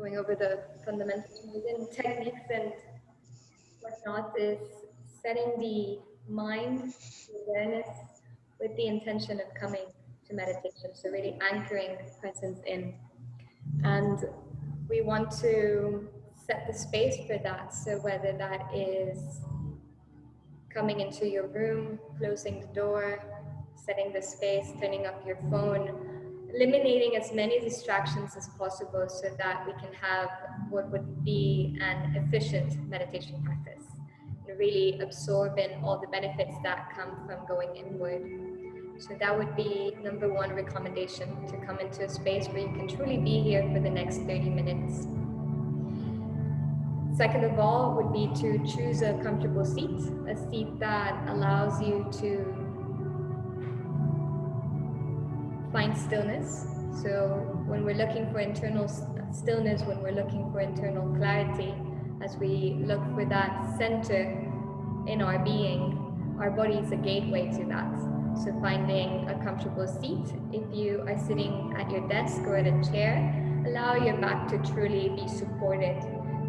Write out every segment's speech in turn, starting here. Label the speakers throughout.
Speaker 1: going over the fundamentals within techniques and whatnot, is setting the mind, the awareness, with the intention of coming to meditation. So really anchoring presence in. And we want to set the space for that. So whether that is coming into your room, closing the door, setting the space, turning off your phone, eliminating as many distractions as possible so that we can have what would be an efficient meditation practice and really absorb in all the benefits that come from going inward. So that would be number one recommendation, to come into a space where you can truly be here for the next 30 minutes. Second of all would be to choose a comfortable seat, a seat that allows you to find stillness. So when we're looking for internal stillness, when we're looking for internal clarity, as we look for that center in our being, our body is a gateway to that. So finding a comfortable seat. If you are sitting at your desk or at a chair, allow your back to truly be supported.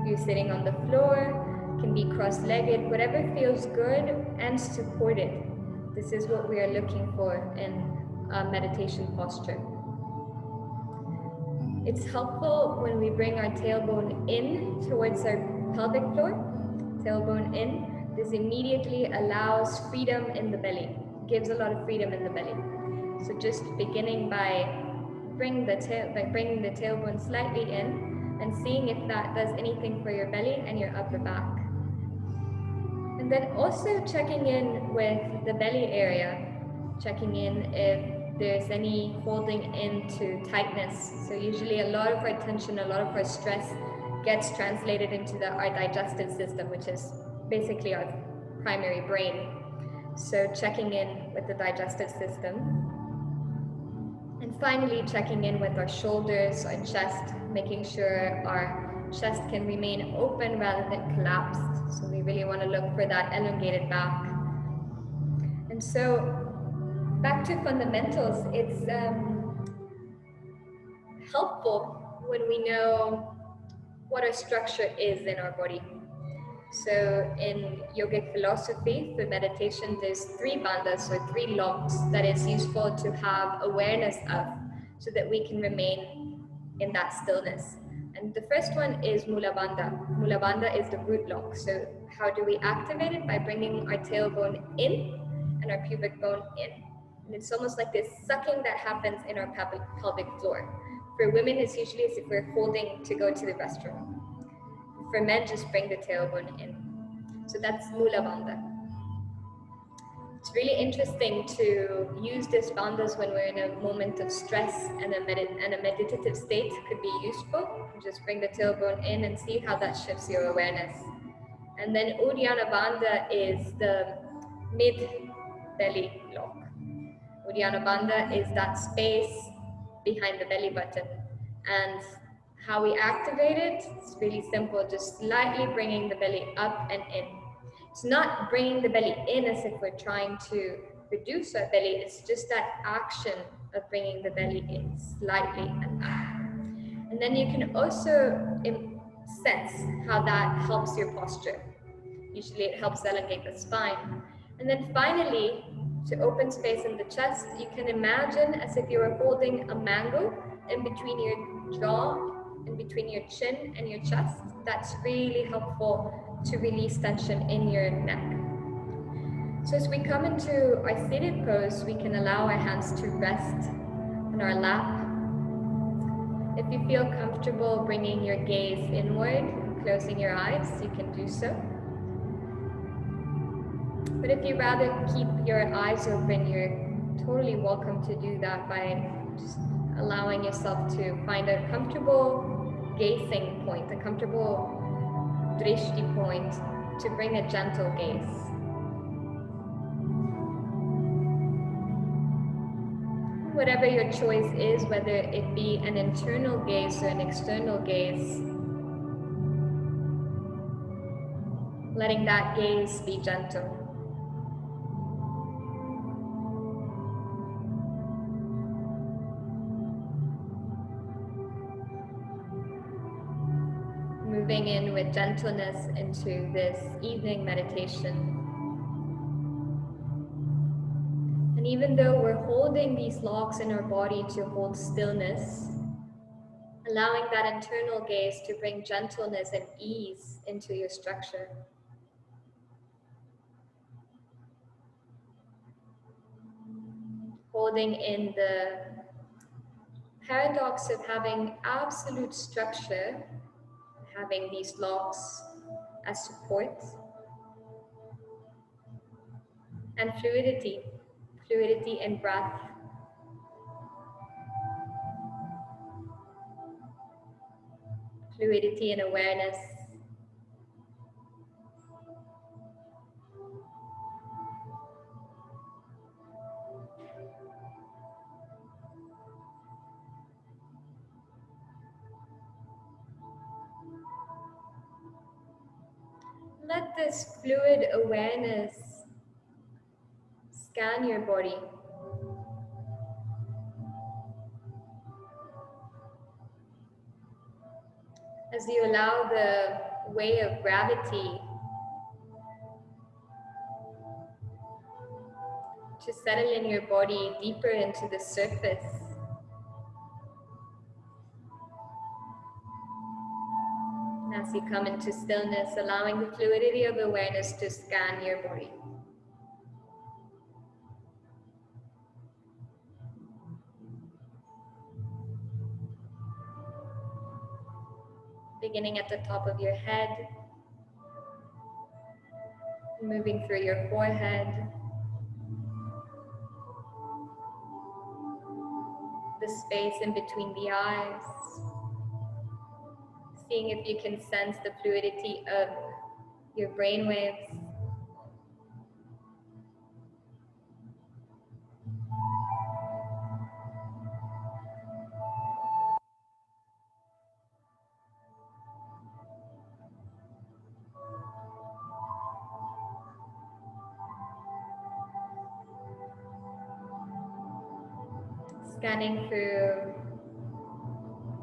Speaker 1: If you're sitting on the floor, can be cross-legged, whatever feels good and supported. This is what we are looking for in a meditation posture. It's helpful when we bring our tailbone in towards our pelvic floor, tailbone in. This immediately allows freedom in the belly, gives a lot of freedom in the belly. So just beginning by bringing the tailbone slightly in and seeing if that does anything for your belly and your upper back. And then also checking in with the belly area, checking in if there's any holding into tightness. So usually a lot of our tension, a lot of our stress gets translated into our digestive system, which is basically our primary brain. So checking in with the digestive system. And finally, checking in with our shoulders, our chest, making sure our chest can remain open rather than collapsed. So we really want to look for that elongated back. And so back to fundamentals, it's helpful when we know what our structure is in our body. So in yogic philosophy, for meditation, there's 3 bandhas or 3 locks that is useful to have awareness of so that we can remain in that stillness. And the first one is Mula Bandha. Mula Bandha is the root lock. So how do we activate it? By bringing our tailbone in and our pubic bone in. And it's almost like this sucking that happens in our pelvic floor. For women, it's usually as if we're holding to go to the restroom. For men, just bring the tailbone in. So that's Mula Bandha. It's really interesting to use this bandhas when we're in a moment of stress, and a meditative state could be useful. Just bring the tailbone in and see how that shifts your awareness. And then Uddiyana Bandha is the mid-belly lock. Uddiyana Bandha is that space behind the belly button. And how we activate it, it's really simple, just slightly bringing the belly up and in. It's not bringing the belly in as if we're trying to reduce our belly, it's just that action of bringing the belly in slightly and up. And then you can also sense how that helps your posture. Usually it helps elongate the spine. And then finally, to open space in the chest, you can imagine as if you were holding a mango in between your jaw, in between your chin and your chest. That's really helpful to release tension in your neck. So as we come into our seated pose, we can allow our hands to rest on our lap. If you feel comfortable bringing your gaze inward and closing your eyes, you can do so. But if you rather keep your eyes open, you're totally welcome to do that by just allowing yourself to find a comfortable gazing point, a comfortable drishti point to bring a gentle gaze. Whatever your choice is, whether it be an internal gaze or an external gaze, letting that gaze be gentle. moving in with gentleness into this evening meditation. And even though we're holding these locks in our body to hold stillness, allowing that internal gaze to bring gentleness and ease into your structure. Holding in the paradox of having absolute structure, having these locks as support, and fluidity in breath, fluidity in awareness. Let this fluid awareness scan your body. As you allow the way of gravity to settle in your body deeper into the surface. As you come into stillness, allowing the fluidity of awareness to scan your body. Beginning at the top of your head, moving through your forehead, the space in between the eyes, seeing if you can sense the fluidity of your brain waves. Scanning through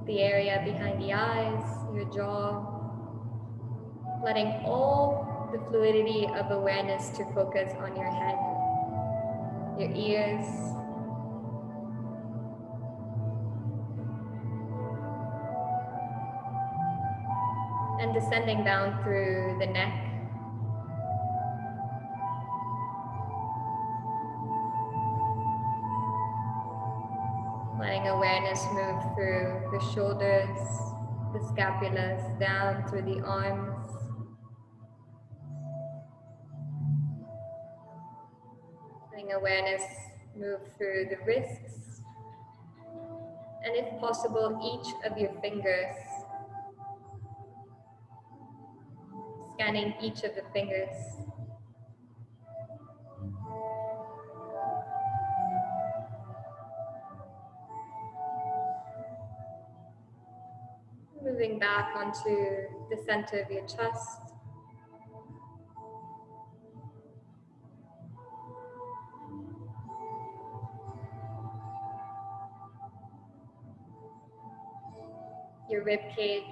Speaker 1: the area behind the eyes, your jaw, letting all the fluidity of awareness to focus on your head, your ears, and descending down through the neck, letting awareness move through the shoulders, the scapulas, down through the arms, letting awareness move through the wrists, and if possible, each of your fingers, scanning each of the fingers. Moving back onto the center of your chest. Your rib cage.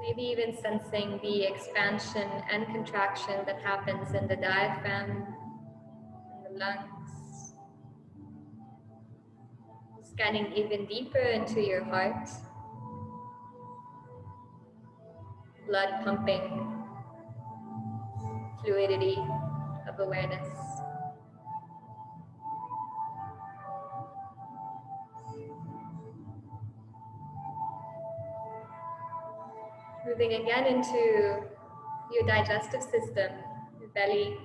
Speaker 1: Maybe even sensing the expansion and contraction that happens in the diaphragm, in the lungs. Scanning even deeper into your heart. Blood pumping, fluidity of awareness. Moving again into your digestive system, your belly.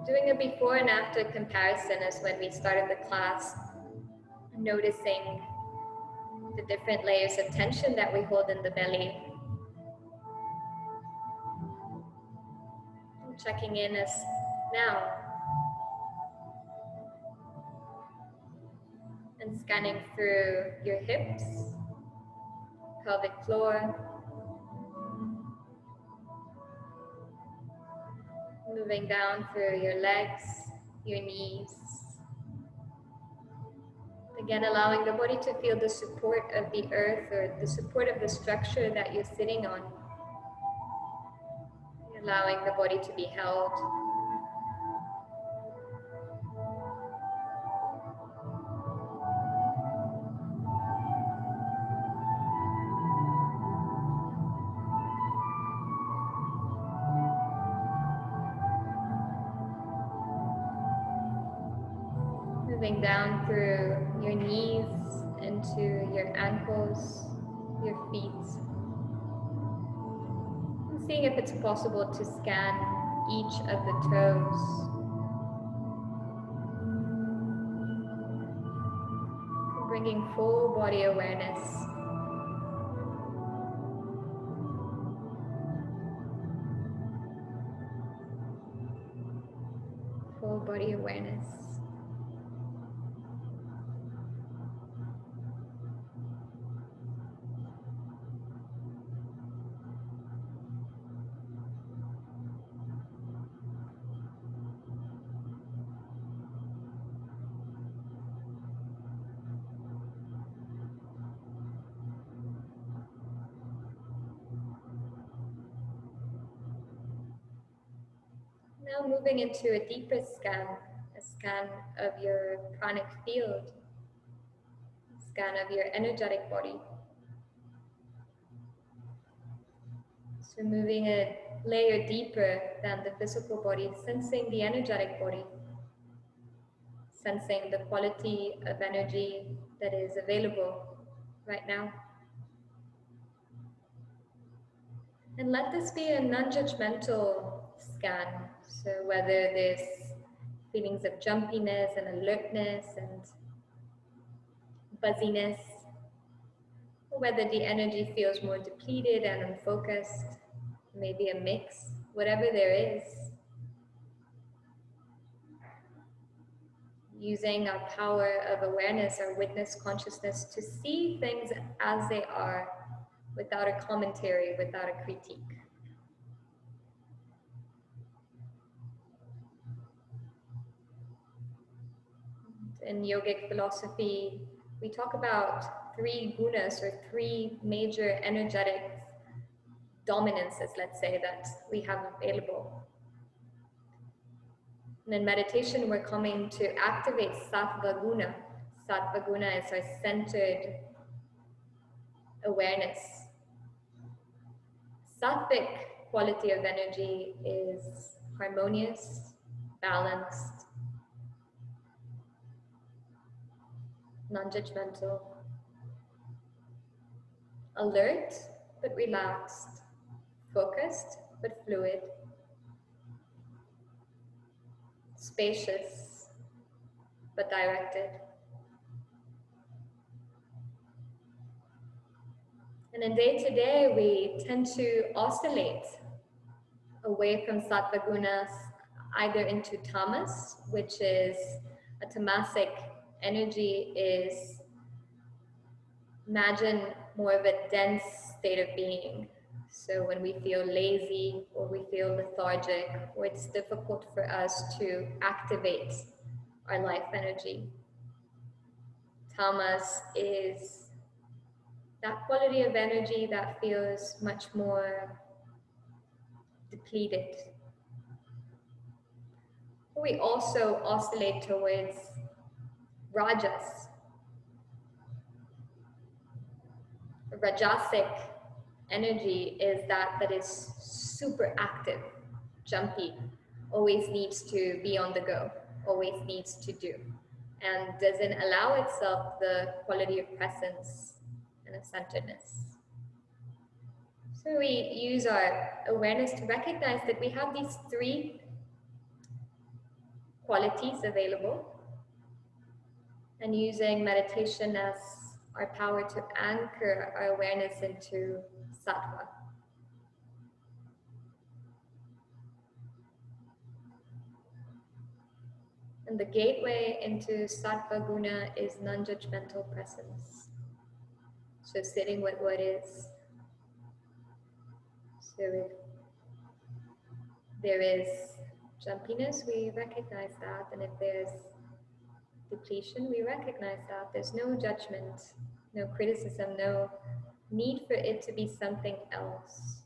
Speaker 1: Doing a before and after comparison as when we started the class, noticing the different layers of tension that we hold in the belly. Checking in as now. And scanning through your hips, pelvic floor. Moving down through your legs, your knees. Again, allowing the body to feel the support of the earth or the support of the structure that you're sitting on. Allowing the body to be held. Moving down through your knees into your ankles, your feet. And seeing if it's possible to scan each of the toes. Bringing full body awareness. Full body awareness. Now moving into a deeper scan, a scan of your pranic field, a scan of your energetic body. So moving a layer deeper than the physical body, sensing the energetic body, sensing the quality of energy that is available right now. And let this be a non-judgmental scan. So whether there's feelings of jumpiness and alertness and buzziness, or whether the energy feels more depleted and unfocused, maybe a mix, whatever there is. Using our power of awareness, our witness consciousness, to see things as they are, without a commentary, without a critique. In yogic philosophy, we talk about three gunas, or three major energetic dominances, let's say, that we have available. And in meditation, we're coming to activate sattva guna. Sattva guna is our centered awareness. Sattvic quality of energy is harmonious, balanced, non-judgmental, alert but relaxed, focused but fluid, spacious but directed. And in day-to-day, we tend to oscillate away from sattva gunas, either into tamas, which is a tamasic energy, is, imagine, more of a dense state of being. So when we feel lazy or we feel lethargic, or it's difficult for us to activate our life energy. Tamas is that quality of energy that feels much more depleted. We also oscillate towards rajas. Rajasic energy is that is super active, jumpy, always needs to be on the go, always needs to do, and doesn't allow itself the quality of presence and a centeredness. So we use our awareness to recognize that we have these three qualities available, and using meditation as our power to anchor our awareness into sattva. And the gateway into sattva guna is non-judgmental presence. So sitting with what is. So if there is jumpiness, we recognize that. And if there's depletion, we recognize that. There's no judgment, no criticism, no need for it to be something else.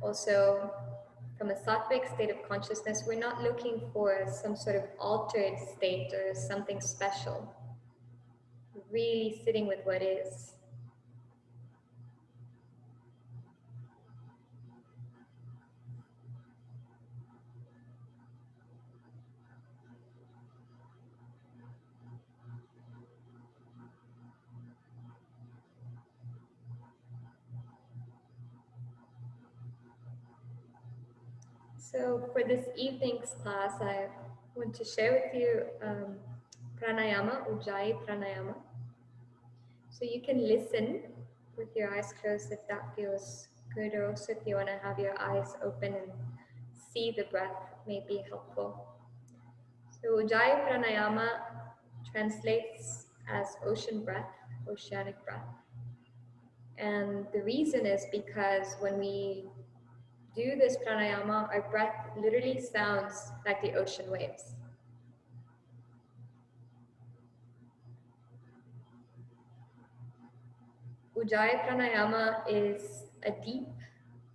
Speaker 1: Also, from a sattvic state of consciousness, we're not looking for some sort of altered state or something special. We're really sitting with what is. So for this evening's class, I want to share with you Pranayama, Ujjayi Pranayama. So you can listen with your eyes closed if that feels good, or also if you want to have your eyes open and see the breath may be helpful. So Ujjayi Pranayama translates as ocean breath, oceanic breath. And the reason is because when we do this pranayama, our breath literally sounds like the ocean waves. Ujjayi Pranayama is a deep,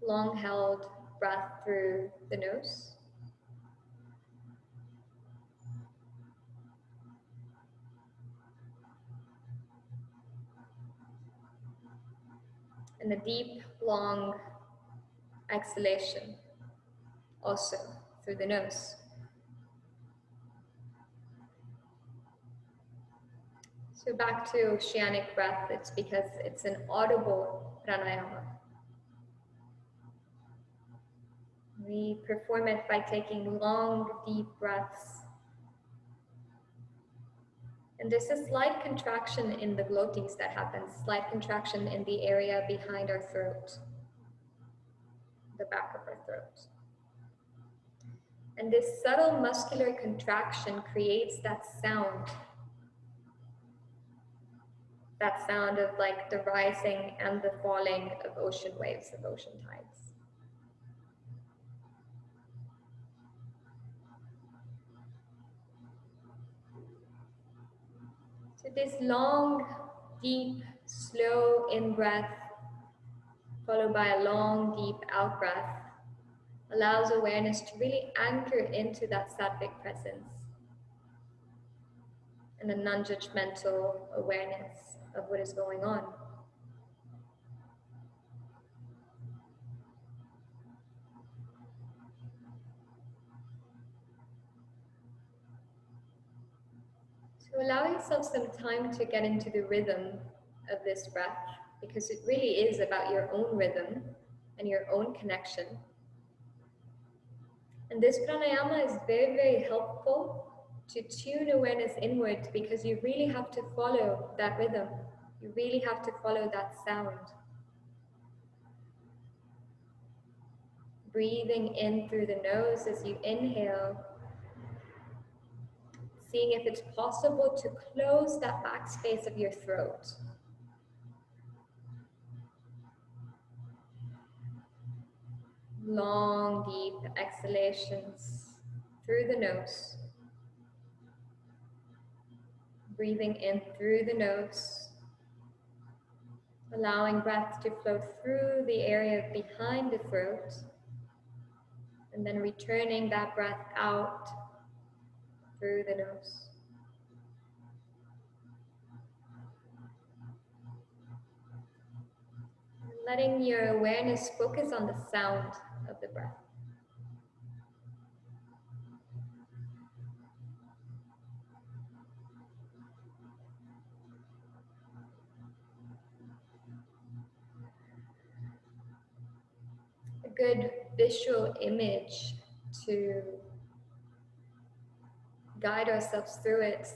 Speaker 1: long-held breath through the nose. And a deep, long exhalation also through the nose. So back to oceanic breath, it's because it's an audible pranayama. We perform it by taking long, deep breaths. And there's a slight contraction in the glottis that happens, slight contraction in the area behind our throat, the back of our throat. And this subtle muscular contraction creates that sound of like the rising and the falling of ocean waves, of ocean tides. So this long, deep, slow in-breath, followed by a long, deep out-breath, allows awareness to really anchor into that sattvic presence and a non-judgmental awareness of what is going on. So allow yourself some time to get into the rhythm of this breath, because it really is about your own rhythm and your own connection. And this pranayama is very, very helpful to tune awareness inward, because you really have to follow that rhythm. You really have to follow that sound. Breathing in through the nose as you inhale. Seeing if it's possible to close that back space of your throat. Long, deep exhalations through the nose. Breathing in through the nose. Allowing breath to flow through the area behind the throat. And then returning that breath out through the nose. Letting your awareness focus on the sound of the breath. A good visual image to guide ourselves through it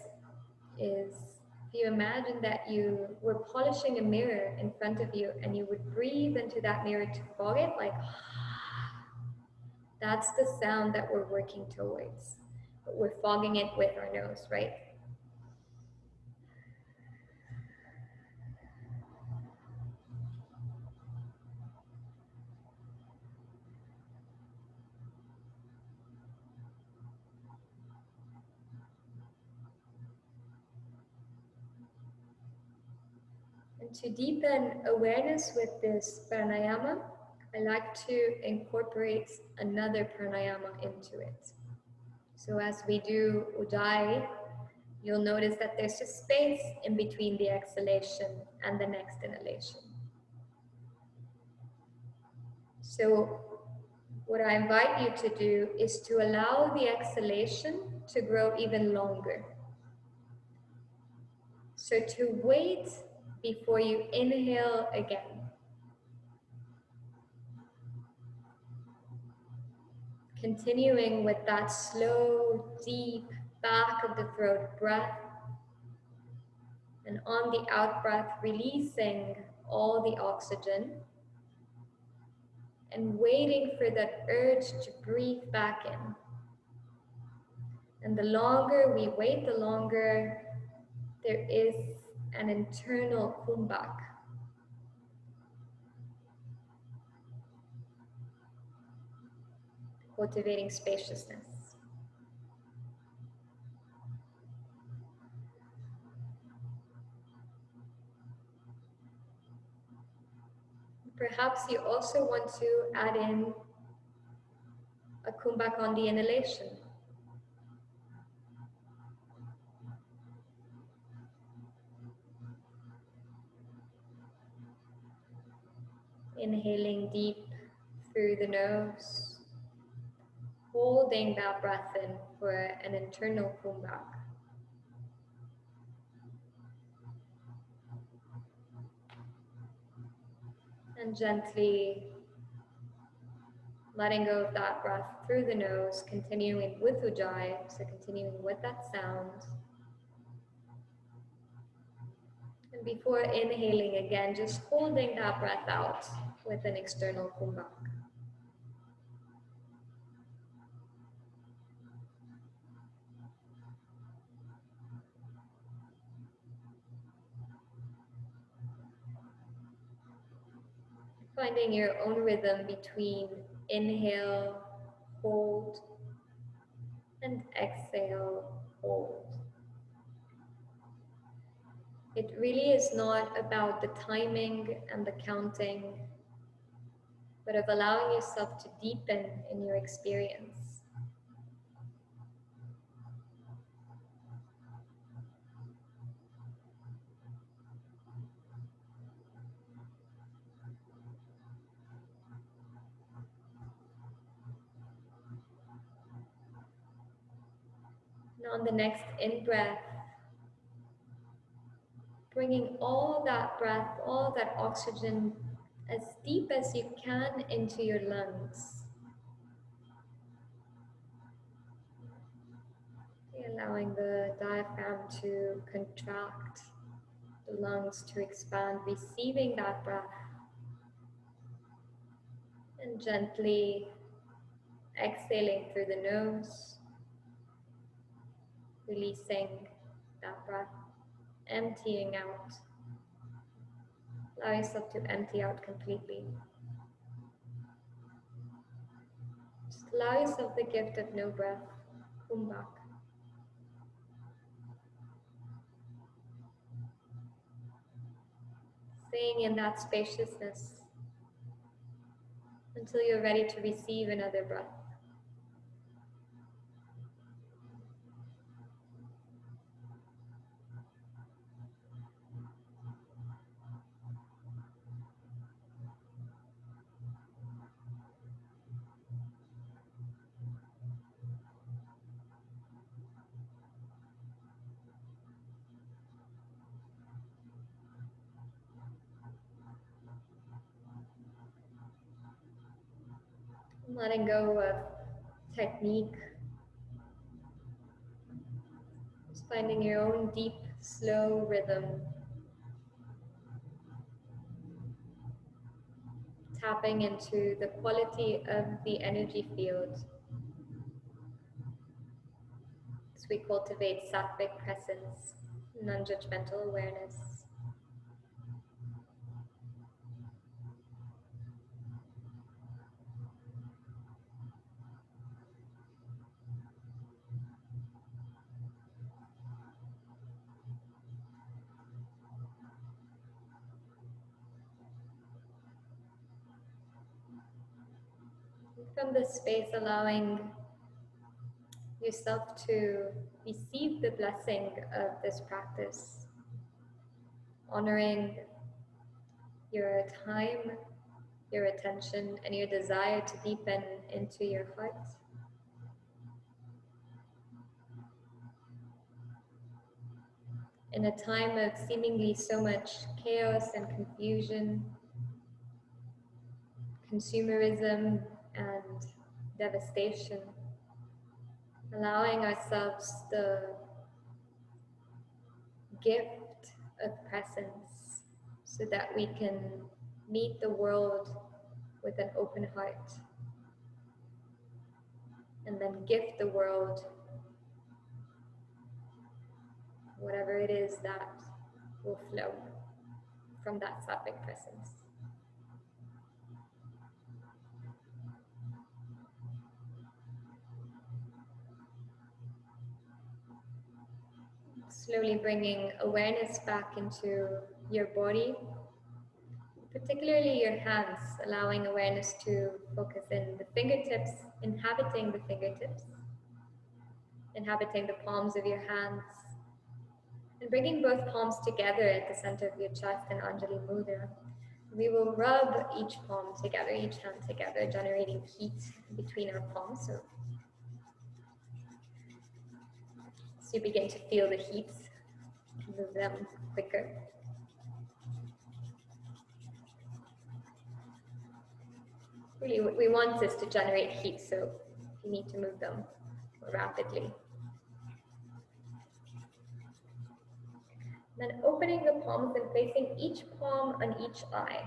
Speaker 1: is, if you imagine that you were polishing a mirror in front of you and you would breathe into that mirror to fog it, like, that's the sound that we're working towards. But we're fogging it with our nose, right? And to deepen awareness with this pranayama, I like to incorporate another pranayama into it. So as we do Ujjayi, you'll notice that there's a space in between the exhalation and the next inhalation. So what I invite you to do is to allow the exhalation to grow even longer. So to wait before you inhale again. Continuing with that slow, deep back of the throat breath. And on the out breath, releasing all the oxygen. And waiting for that urge to breathe back in. And the longer we wait, the longer there is an internal Kumbhaka. Cultivating spaciousness. Perhaps you also want to add in a Kumbhaka on the inhalation. Inhaling deep through the nose, holding that breath in for an internal Kumbhaka. And gently letting go of that breath through the nose, continuing with Ujjayi, so continuing with that sound. And before inhaling again, just holding that breath out with an external Kumbhaka. Finding your own rhythm between inhale, hold, and exhale, hold. It really is not about the timing and the counting, but of allowing yourself to deepen in your experience. And on the next in-breath, bringing all that breath, all that oxygen as deep as you can into your lungs. Allowing the diaphragm to contract, the lungs to expand, receiving that breath. And gently exhaling through the nose, releasing that breath, emptying out. Allow yourself to empty out completely. Just allow yourself the gift of no breath, Kumbhaka. Staying in that spaciousness until you're ready to receive another breath. Letting go of technique. Just finding your own deep, slow rhythm. Tapping into the quality of the energy field as we cultivate sattvic presence, non-judgmental awareness. From this space, allowing yourself to receive the blessing of this practice, honoring your time, your attention, and your desire to deepen into your heart. In a time of seemingly so much chaos and confusion, consumerism and devastation, allowing ourselves the gift of presence so that we can meet the world with an open heart and then gift the world whatever it is that will flow from that sattvic presence. Slowly bringing awareness back into your body, particularly your hands, allowing awareness to focus in the fingertips, inhabiting the fingertips, inhabiting the palms of your hands, and bringing both palms together at the center of your chest in Anjali Mudra. We will rub each palm together, each hand together, generating heat between our palms. So you begin to feel the heat, move them quicker. Really, what we want is to generate heat, so you need to move them more rapidly. Then opening the palms and placing each palm on each eye.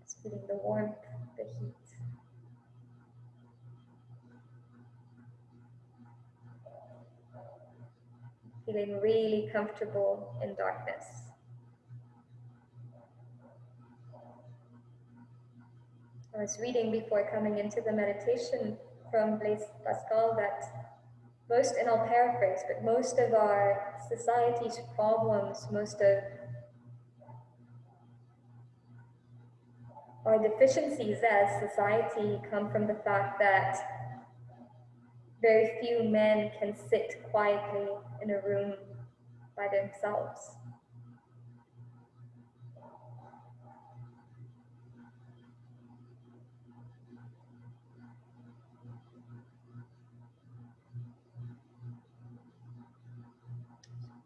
Speaker 1: Just feeling the warmth, the heat. Feeling really comfortable in darkness. I was reading before coming into the meditation from Blaise Pascal that most, and I'll paraphrase, but most of our society's problems, most of our deficiencies as society come from the fact that very few men can sit quietly in a room by themselves.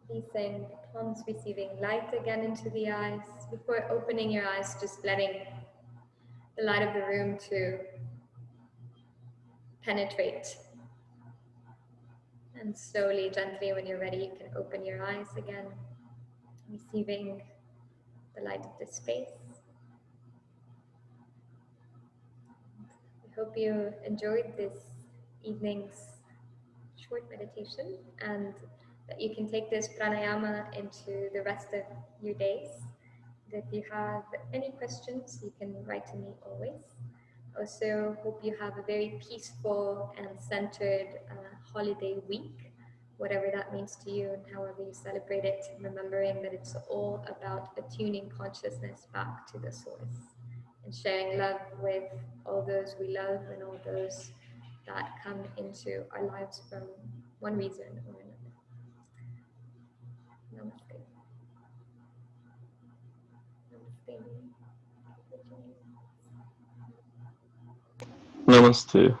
Speaker 1: Releasing, palms receiving light again into the eyes. Before opening your eyes, just letting the light of the room to penetrate. And slowly, gently, when you're ready, you can open your eyes again, receiving the light of the space. I hope you enjoyed this evening's short meditation and that you can take this pranayama into the rest of your days. And if you have any questions, you can write to me always. Also, hope you have a very peaceful and centered holiday week, whatever that means to you and however you celebrate it, remembering that it's all about attuning consciousness back to the source and sharing love with all those we love and all those that come into our lives from one reason or another. Namaste. Namaste.
Speaker 2: Namaste.